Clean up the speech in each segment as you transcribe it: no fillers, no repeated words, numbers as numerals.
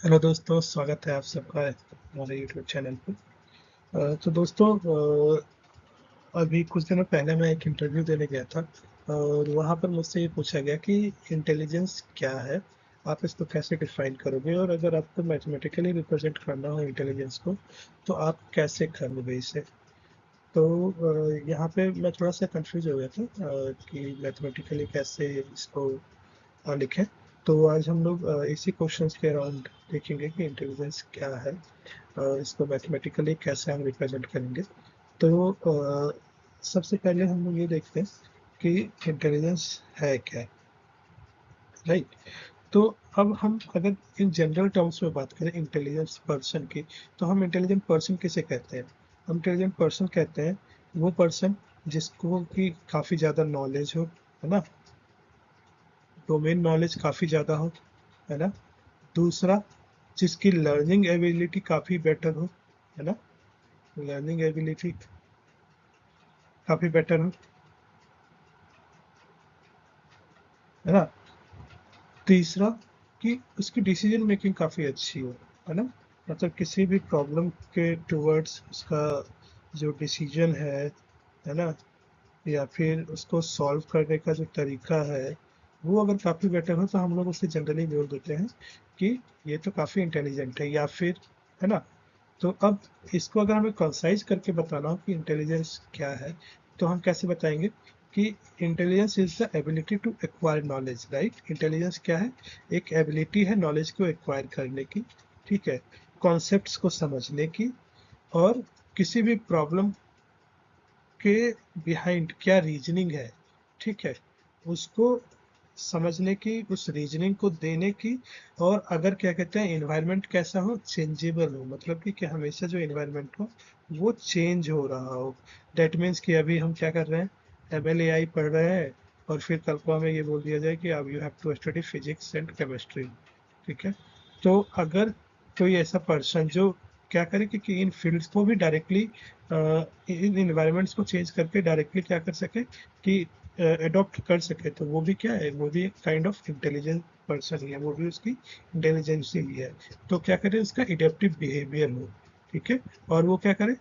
Hello दोस्तों, स्वागत है आप सबका हमारे यूट्यूब चैनल पर। तो दोस्तों, अभी कुछ दिनों पहले मैं एक इंटरव्यू देने गया था और वहाँ पर मुझसे ये पूछा गया कि इंटेलिजेंस क्या है, आप इसको कैसे डिफाइन करोगे, और अगर आपको मैथमेटिकली रिप्रेजेंट करना हो इंटेलिजेंस को तो आप कैसे करोगे इसे। तो यहाँ पे मैं थोड़ा सा कंफ्यूज हो गया था कि मैथमेटिकली कैसे इसको लिखें। तो आज हम लोग इसी क्वेश्चंस के अराउंड देखेंगे कि इंटेलिजेंस क्या है, इसको मैथमेटिकली कैसे हम रिप्रेजेंट करेंगे। तो सबसे पहले हम लोग ये देखते हैं कि इंटेलिजेंस है क्या, राइट। तो अब हम अगर इन जनरल टर्म्स में बात करें इंटेलिजेंस पर्सन की, तो हम इंटेलिजेंट पर्सन किसे कहते हैं? हम इंटेलिजेंट पर्सन कहते हैं वो पर्सन जिसको कि काफ़ी ज़्यादा नॉलेज हो, है ना, डोमेन नॉलेज काफ़ी ज़्यादा हो, है ना। दूसरा, जिसकी लर्निंग एबिलिटी काफ़ी बेटर हो, है ना, लर्निंग एबिलिटी काफ़ी बेटर हो, है ना। तीसरा, कि उसकी डिसीजन मेकिंग काफ़ी अच्छी हो, है ना, मतलब किसी भी प्रॉब्लम के टुवर्ड्स उसका जो डिसीजन है ना, या फिर उसको सॉल्व करने का जो तरीका है वो अगर काफ़ी बेटर हो तो हम लोग उसे जनरली बोल देते हैं कि ये तो काफ़ी इंटेलिजेंट है, या फिर, है ना। तो अब इसको अगर हमें कंसाइज करके बताना हो कि इंटेलिजेंस क्या है, तो हम कैसे बताएंगे कि intelligence is the ability to acquire knowledge, right. Intelligence क्या है? एक एबिलिटी है नॉलेज को एक्वायर करने की, ठीक है, कॉन्सेप्ट्स को समझने की, और किसी भी प्रॉब्लम के बिहाइंड क्या रीजनिंग है, ठीक है, उसको समझने की, उस रीजनिंग को देने की। और अगर क्या कहते हैं इन्वायरमेंट कैसा हो, चेंजेबल हो, मतलब कि हमेशा जो इन्वायरमेंट हो वो चेंज हो रहा हो। डेट मीन्स कि अभी हम क्या कर रहे हैं, MLAI पढ़ रहे हैं, और फिर कल को हमें ये बोल दिया जाए कि अब you have to study physics and chemistry, ठीक है। तो अगर कोई ऐसा पर्सन जो क्या करे कि इन फील्ड्स को भी डायरेक्टली, इन इन्वायरमेंट्स को चेंज करके डायरेक्टली क्या कर सके कि अडॉप्ट कर सके, तो वो भी क्या है, वो भी एक काइंड ऑफ इंटेलिजेंट पर्सन ही है, वो भी उसकी इंटेलिजेंस ही है। तो क्या करे, उसका एडेप्टिव बिहेवियर हो, ठीक है। और वो क्या करे,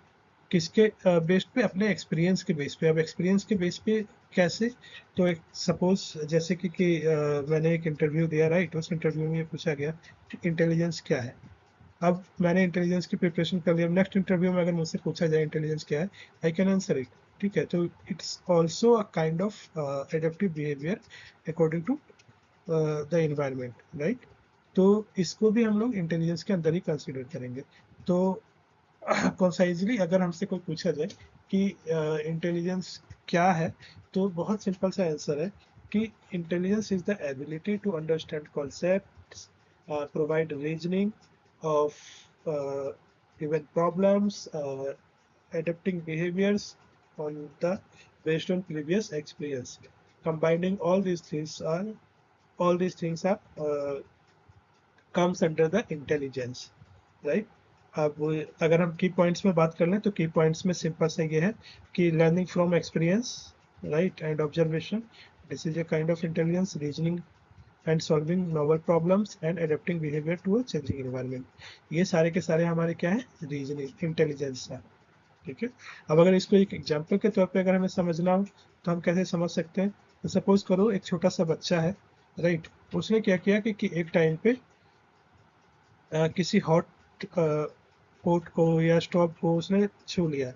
किसके बेस पे, अपने एक्सपीरियंस के बेस पे। अब एक्सपीरियंस के बेस पे कैसे? तो एक सपोज जैसे मैंने एक इंटरव्यू दिया, राइट, उस इंटरव्यू में ये पूछा गया कि इंटेलिजेंस क्या है। अब मैंने इंटेलिजेंस की प्रिपरेशन कर लिया, नेक्स्ट इंटरव्यू में अगर मुझसे पूछा जाए इंटेलिजेंस क्या है, आई कैन आंसर इट, ठीक है। तो it's also a kind of adaptive behaviour according to the environment, right. तो इसको भी हम लोग इंटेलिजेंस के अंदर ही कंसिडर करेंगे। तो कंसाइजली अगर हमसे कोई पूछा जाए कि इंटेलिजेंस क्या है, तो बहुत सिंपल सा आंसर है कि intelligence is the ability to understand concepts, provide reasoning of given problems, adapting behaviors on the based on previous experience. Combining all these things are comes under the intelligence, right? अब अगर हम की points में बात कर लें तो की पॉइंट्स में सिंपल से ये है कि learning from experience, right, and observation, this is a kind of intelligence, reasoning and solving novel problems and adapting behaviour to a changing environment. ये सारे के सारे हमारे क्या है, रीजनिंग इंटेलिजेंस है, ठीक है। अब अगर इसको एक एग्जाम्पल के तौर पे अगर हमें समझना हो तो हम कैसे समझ सकते हैं? तो सपोज करो एक छोटा सा बच्चा है, राइट, उसने क्या किया कि एक टाइम पे किसी हॉट पोट को या स्टोव को उसने छू लिया।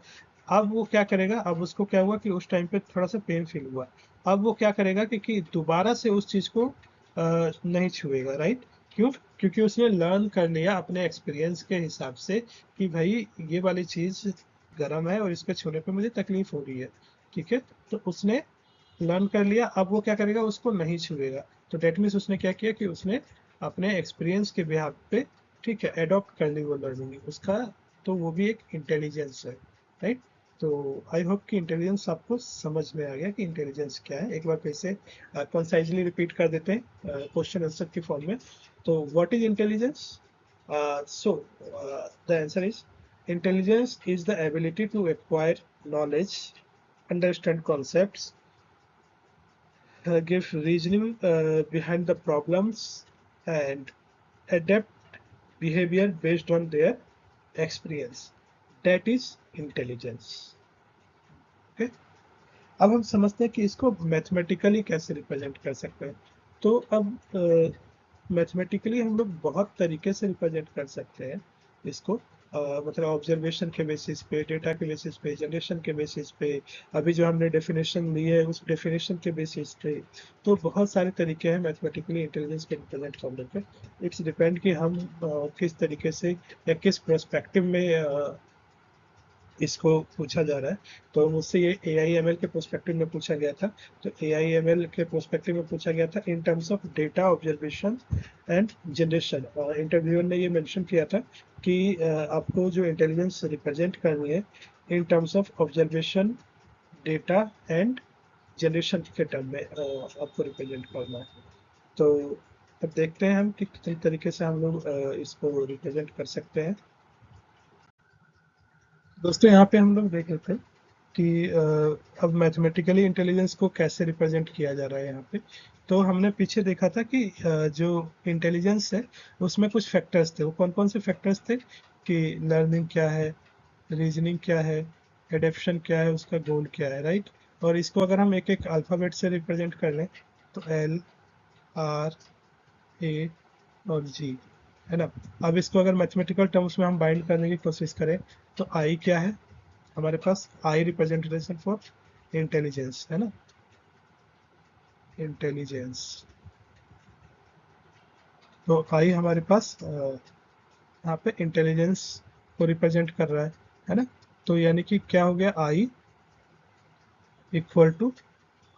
अब वो क्या करेगा, अब उसको क्या हुआ कि उस टाइम पे थोड़ा सा पेन फील हुआ। अब वो क्या करेगा कि दोबारा से उस चीज को नहीं छुएगा, राइट। क्यों? क्योंकि उसने लर्न कर लिया अपने एक्सपीरियंस के हिसाब से कि भाई ये वाली चीज गर्म है और इसके छूने पे मुझे तकलीफ हो रही है, ठीक है। तो उसने लर्न कर लिया, अब वो क्या करेगा, उसको नहीं छुएगा। तो डेट मीन्स उसने क्या किया कि उसने अपने एक्सपीरियंस के बिहाफ पे, ठीक है, अडॉप्ट कर ली वो लर्निंग उसका। तो वो भी एक इंटेलिजेंस है, राइट। तो आई होप कि इंटेलिजेंस आपको समझ में आ गया कि इंटेलिजेंस क्या है। एक बार फिर से कंसाइजली रिपीट कर देते हैं क्वेश्चन आंसर की फॉर्म में। तो what is intelligence? So the answer is, intelligence is the ability to acquire knowledge, understand concepts, give reasoning behind the problems, and adapt behavior based on their experience. That is intelligence. Okay? अब हम समझते हैं कि इसको mathematically कैसे represent कर सकते हैं। तो अब मैथमेटिकली हम लोग बहुत तरीके से रिप्रेजेंट कर सकते हैं इसको, मतलब ऑब्जर्वेशन के बेसिस पे, डेटा के बेसिस पे, जनरेशन के बेसिस पे, अभी जो हमने डेफिनेशन ली है उस डेफिनेशन के बेसिस पे। तो बहुत सारे तरीके हैं मैथमेटिकली इंटेलिजेंस के रिप्रेजेंट करने के। इट्स डिपेंड कि हम किस तरीके से या किस पर्सपेक्टिव में इसको पूछा जा रहा है। तो मुझसे ये AI/ML के पर्सपेक्टिव में पूछा गया था। तो AI/ML के पर्सपेक्टिव में पूछा गया था in terms of data observation and generation. Interviewer ने ये मेंशन किया था कि आपको जो इंटेलिजेंस रिप्रेजेंट करनी है in terms of observation, data and generation के टर्म में आपको रिप्रेजेंट करना है। तो अब देखते हैं हम कि किस तरीके से हम लोग इसको रिप्रेजेंट कर सकते हैं। दोस्तों यहाँ पे हम लोग देख लेते हैं कि अब मैथमेटिकली इंटेलिजेंस को कैसे रिप्रेजेंट किया जा रहा है यहाँ पे। तो हमने पीछे देखा था कि जो इंटेलिजेंस है उसमें कुछ फैक्टर्स थे। वो कौन कौन से फैक्टर्स थे कि लर्निंग क्या है, रीजनिंग क्या है, एडेप्शन क्या है, उसका गोल क्या है, राइट। और इसको अगर हम एक एक अल्फ़ाबेट से रिप्रेजेंट कर लें तो L, R, A और G, है ना। अब इसको अगर मैथमेटिकल टर्म्स में हम बाइंड करने की कोशिश करें तो I क्या है हमारे पास, I रिप्रेजेंटेशन फॉर इंटेलिजेंस, है ना, इंटेलिजेंस। तो I हमारे पास यहाँ पे इंटेलिजेंस को रिप्रेजेंट कर रहा है ना। तो यानी कि क्या हो गया, I इक्वल टू,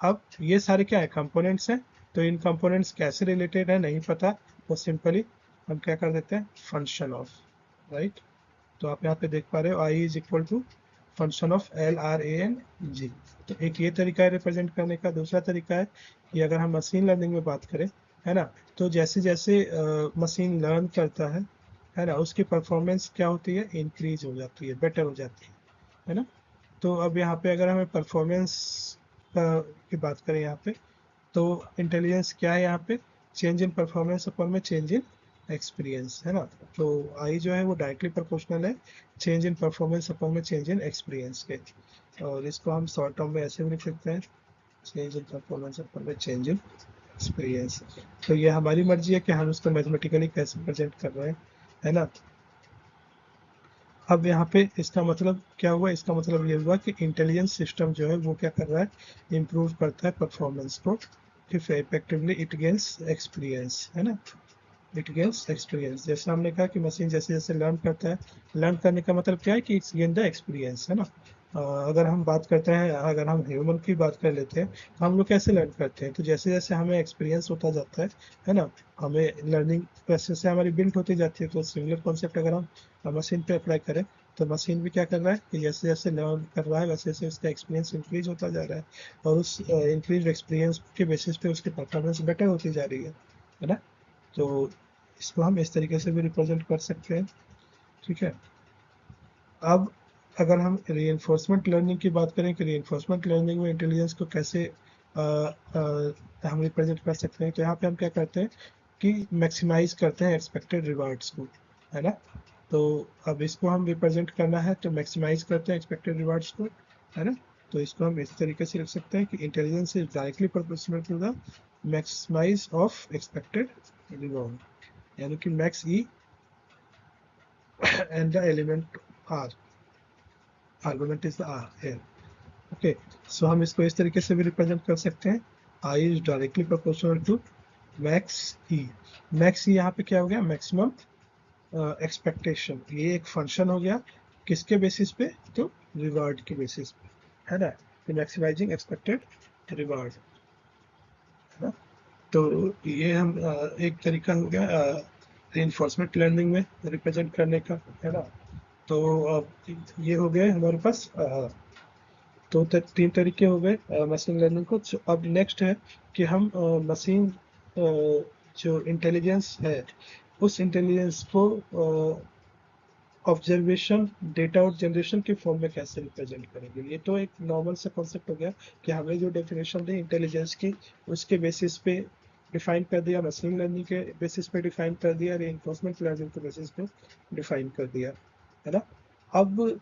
अब ये सारे क्या है, कंपोनेंट्स हैं। तो इन कंपोनेंट्स कैसे रिलेटेड है नहीं पता, तो सिंपली हम क्या कर देते हैं, फंक्शन ऑफ, राइट। तो आप यहाँ पे देख पा रहे हो I is equal to function of LRANG। तो एक ये तरीका है रिप्रेजेंट करने का। दूसरा तरीका है कि अगर हम मशीन लर्निंग में बात करें, है ना, तो जैसे जैसे मशीन लर्न करता है ना, उसकी परफॉर्मेंस क्या होती है, इंक्रीज हो जाती है, बेटर हो जाती है ना। तो अब यहाँ पे अगर हमें परफॉर्मेंस की बात करें यहाँ पे, तो इंटेलिजेंस क्या है यहाँ पे, चेंज इन परफॉर्मेंस अपन में चेंज इन एक्सपीरियंस, है ना। तो आई जो है वो डायरेक्टली प्रोपोर्शनल है चेंज इन परफॉर्मेंस अपन में चेंज इन एक्सपीरियंस के। और इसको हम शॉर्ट टर्म में ऐसे भी लिख सकते हैं, चेंज इन परफॉर्मेंस अपन में चेंज इन एक्सपीरियंस। तो ये हमारी मर्जी है कि हम उसको मैथमेटिकली कैसे प्रेजेंट कर रहे हैं, है ना। अब यहाँ पे इसका मतलब क्या हुआ, इसका मतलब ये हुआ कि इंटेलिजेंस सिस्टम जो है वो क्या कर रहा है, इम्प्रूव करता है परफॉर्मेंस को, इफेक्टिवली इट गेन्स एक्सपीरियंस, है ना, इट गेन्स एक्सपीरियंस। जैसे हमने कहा कि मशीन जैसे जैसे लर्न करता है, लर्न करने का मतलब क्या है कि इट्स गेन द एक्सपीरियंस, है ना। अगर हम बात करते हैं, अगर हम ह्यूमन की बात कर लेते हैं, तो हम लोग कैसे लर्न करते हैं, तो जैसे जैसे हमें एक्सपीरियंस होता जाता है ना, हमें लर्निंग वैसे से हमारी बिल्ड होती जाती है। तो सिमिलर कॉन्सेप्ट अगर हम मशीन पे अप्लाई करें, तो मशीन भी क्या कर रहा है कि जैसे जैसे लर्न कर रहा है वैसे वैसे उसका एक्सपीरियंस इंक्रीज होता जा रहा है, और उस इंक्रीज एक्सपीरियंस के बेसिस पे उसकी परफॉर्मेंस बेटर होती जा रही है ना। तो इसको हम इस तरीके से भी रिप्रेजेंट कर सकते हैं, ठीक है। अब अगर हम रीइंफोर्समेंट लर्निंग की बात करें कि रीइंफोर्समेंट लर्निंग में इंटेलिजेंस को कैसे हम रिप्रेजेंट कर सकते हैं, तो यहाँ पे हम क्या करते हैं कि मैक्सिमाइज करते हैं एक्सपेक्टेड रिवार्ड्स को, है ना। तो अब इसको हम रिप्रेजेंट करना है तो मैक्सिमाइज करते हैं एक्सपेक्टेड रिवार्ड्स को, है ना। तो इसको हम इस तरीके से लिख सकते हैं कि intelligence is directly proportional to the maximize of expected reward, यानी कि max E and the element r, argument is the r here, okay। so हम इसको इस तरीके से भी रिप्रेजेंट कर सकते हैं, I is directly proportional to max e। max e यहाँ पे क्या हो गया, मैक्सिमम एक्सपेक्टेशन, ये एक फंक्शन हो गया किसके बेसिस पे, तो रिवार्ड के बेसिस पे, है ना, मैक्सिमाइजिंग एक्सपेक्टेड रिवार्ड, है ना। तो ये हम एक तरीका हो गया रीइंफोर्समेंट लर्निंग में रिप्रेजेंट करने का, है ना। तो ये हो गए हमारे पास तो तीन तरीके हो गए मशीन लर्निंग को। अब नेक्स्ट है कि हम मशीन जो इंटेलिजेंस है उस इंटेलिजेंस को ऑब्जर्वेशन, डेटा और जनरेशन के फॉर्म में कैसे रिप्रेजेंट करेंगे। ये तो एक नॉर्मल सा कॉन्सेप्ट हो गया कि हमें जो डेफिनेशन दी इंटेलिजेंस की उसके बेसिस पे डिफाइन कर दिया, मशीन लर्निंग के बेसिस पे डिफाइन कर दिया, रीइंफोर्समेंट लर्निंग के बेसिस पे डिफाइन कर दिया, है ना। अब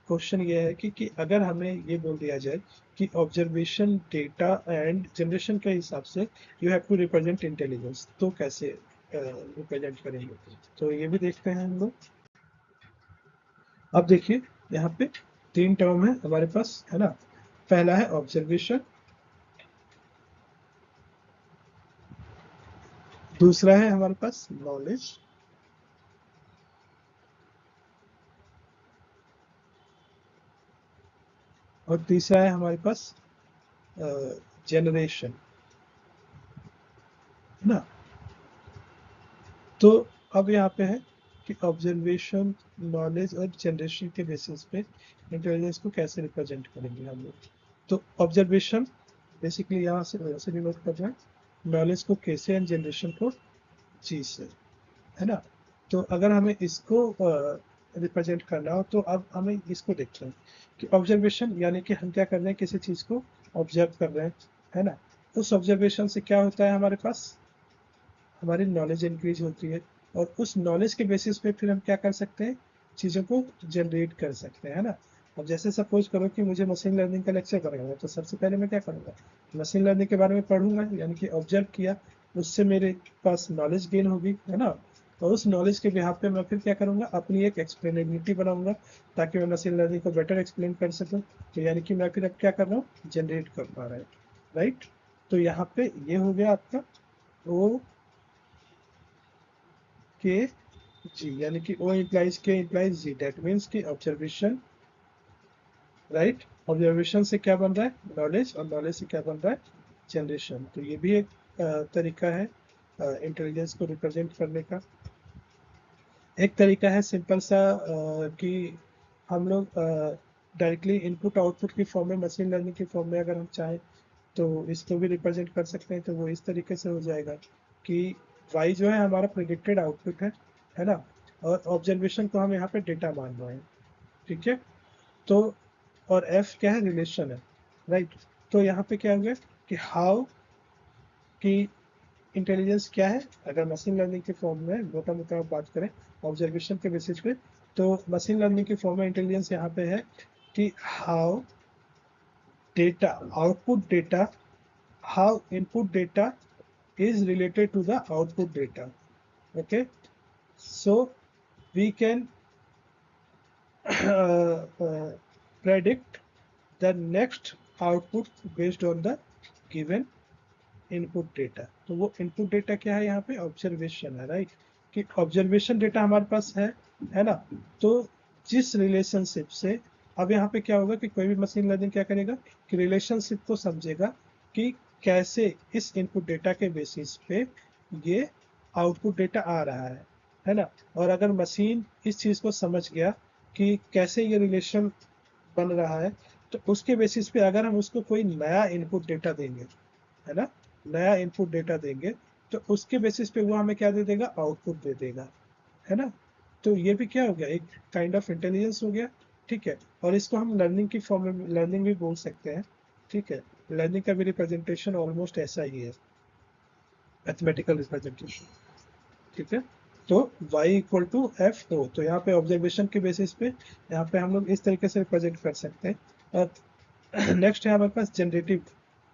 क्वेश्चन ये है कि अगर हमें ये बोल दिया जाए कि ऑब्जर्वेशन डेटा एंड जनरेशन के हिसाब से you have to represent intelligence, तो कैसे रिप्रेजेंट करेंगे, तो ये भी देखते हैं हम लोग। अब देखिए यहाँ पे 3 टर्म है हमारे पास, है ना। पहला है ऑब्जर्वेशन, दूसरा है हमारे पास नॉलेज, और तीसरा है हमारे पास जनरेशन, है ना। तो अब यहाँ पे है कि ऑब्जर्वेशन, नॉलेज और जनरेशन के बेसिस पे इंटेलिजेंस को कैसे रिप्रेजेंट करेंगे हम लोग। तो ऑब्जर्वेशन बेसिकली यहाँ से वैसे भी नोट कर रहे हैं, नॉलेज को कैसे एंड जनरेशन को जी से, है ना। तो अगर हमें इसको रिप्रेजेंट करना हो तो अब हमें इसको देखते हैं कि ऑब्जर्वेशन यानी कि हम क्या कर रहे हैं, किसी चीज़ को ऑब्जर्व कर रहे हैं, है ना। उस ऑब्जर्वेशन से क्या होता है, हमारे पास हमारी नॉलेज इंक्रीज होती है, और उस नॉलेज के बेसिस पे फिर हम क्या कर सकते हैं, चीज़ों को जनरेट कर सकते हैं, है ना। अब जैसे सपोज करो कि मुझे मशीन लर्निंग का लेक्चर करना है, तो सबसे पहले मैं क्या करूँगा, मशीन लर्निंग के बारे में पढ़ूंगा, यानी कि ऑब्जर्व किया, उससे मेरे पास नॉलेज गेन होगी, है ना। और उस नॉलेज के बिहाफ पे मैं फिर क्या करूँगा, अपनी एक एक्सप्लेनेबिलिटी बनाऊंगा, ताकि मैं मशीन लर्निंग को बेटर एक्सप्लेन कर सकूँ। तो यानी कि मैं फिर अब क्या कर रहा हूँ, जनरेट कर पा रहा है, राइट। तो यहाँ पे ये हो गया आपका ओ के जी, यानी कि ओ इम्प्लाइज के इम्प्लाइज जी, दैट मीन्स कि ऑब्जर्वेशन, राइट। ऑब्जर्वेशन से क्या बन रहा है, नॉलेज, और नॉलेज से क्या बन रहा है, जनरेशन। तो ये भी एक तरीका है इंटेलिजेंस को रिप्रेजेंट करने का। एक तरीका है सिंपल सा कि हम लोग डायरेक्टली इनपुट आउटपुट की फॉर्म में, मशीन लर्निंग की फॉर्म में अगर हम चाहें तो इसको भी रिप्रेजेंट कर सकते हैं। तो वो इस तरीके से हो जाएगा कि y जो है हमारा प्रिडिक्टेड आउटपुट है ना, और ऑब्जर्वेशन को हम यहाँ पे डेटा मान रहे हैं, ठीक है। तो और f क्या है, रिलेशन है, राइट। तो यहाँ पे क्या हो गया कि हाउ की इंटेलिजेंस क्या है, अगर मशीन लर्निंग के फॉर्म में मोटा मोटा बात करें ऑब्जर्वेशन के बेसिस पे, तो मशीन लर्निंग की फॉर्म में इंटेलिजेंस यहाँ पे है कि how data, output data, how input data is related to the output data. Okay, so we can predict the next output based on the given input data. तो वो input data क्या है, यहाँ पे ऑब्जर्वेशन है, राइट। कि observation data हमारे पास है ना। तो जिस रिलेशनशिप से, अब यहाँ पे क्या होगा कि कोई भी मशीन लर्निंग क्या करेगा कि रिलेशनशिप को समझेगा कि कैसे इस इनपुट डेटा के बेसिस पे ये आउटपुट डेटा आ रहा है ना। और अगर मशीन इस चीज़ को समझ गया कि कैसे ये रिलेशन बन रहा है, तो उसके बेसिस पे अगर हम उसको कोई नया इनपुट डेटा देंगे, है ना, नया इनपुट डेटा देंगे, तो उसके बेसिस पे वो हमें क्या दे देगा, आउटपुट दे देगा, है ना। तो ये भी क्या हो गया, एक काइंड ऑफ इंटेलिजेंस हो गया, ठीक है। और इसको हम लर्निंग की फॉर्म में लर्निंग भी बोल सकते हैं, ठीक है। लर्निंग का भी रिप्रेजेंटेशन ऑलमोस्ट ऐसा ही है, मैथमेटिकल रिप्रेजेंटेशन, ठीक है। तो y equal to F O, तो यहाँ पे ऑब्जर्वेशन के बेसिस पे यहाँ पे हम लोग इस तरीके से रिप्रेजेंट कर सकते हैं। और नेक्स्ट है हमारे पास जनरेटिव,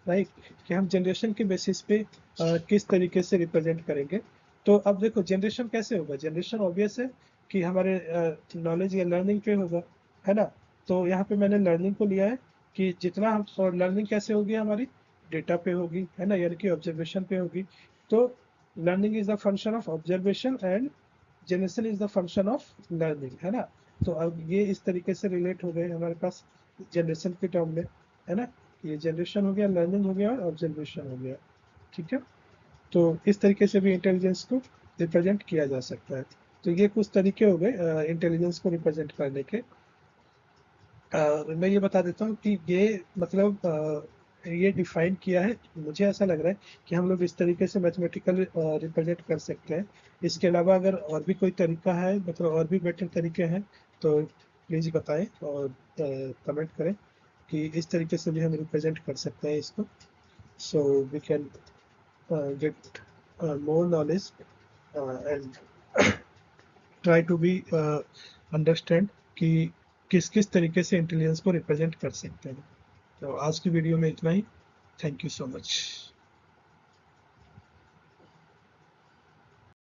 राइट, कि हम जनरेशन के बेसिस पे किस तरीके से रिप्रेजेंट करेंगे। तो अब देखो जनरेशन कैसे होगा, जनरेशन ऑब्वियस है कि हमारे नॉलेज या लर्निंग पे होगा, है ना। तो यहाँ पे मैंने लर्निंग को लिया है कि जितना हम, और लर्निंग कैसे होगी हमारी, डेटा पे होगी, है ना, यानी कि ऑब्जर्वेशन पे होगी। तो learning is the function of observation and generation is the function of learning, है ना। तो अब ये इस तरीके से रिलेट हो गए हमारे पास जनरेशन के टर्म में, है ना। ये जनरेशन हो गया, लर्निंग हो गया, और ऑब्जर्वेशन हो गया, ठीक है। तो इस तरीके से भी इंटेलिजेंस को रिप्रेजेंट किया जा सकता है। तो ये कुछ तरीके हो गए इंटेलिजेंस को रिप्रेजेंट करने के। मैं ये बता देता हूँ कि ये मतलब ये डिफाइन किया है, मुझे ऐसा लग रहा है कि हम लोग इस तरीके से मैथमेटिकल रिप्रेजेंट कर सकते हैं। इसके अलावा अगर और भी कोई तरीका है, मतलब और भी बेटर तरीके हैं, तो प्लीज़ बताएं और कमेंट करें कि इस तरीके से भी हम रिप्रेजेंट कर सकते हैं इसको। So we can get more knowledge and try to be understand कि किस किस तरीके से इंटेलिजेंस को रिप्रेजेंट कर सकते हैं। तो आज की वीडियो में इतना ही। Thank you so much.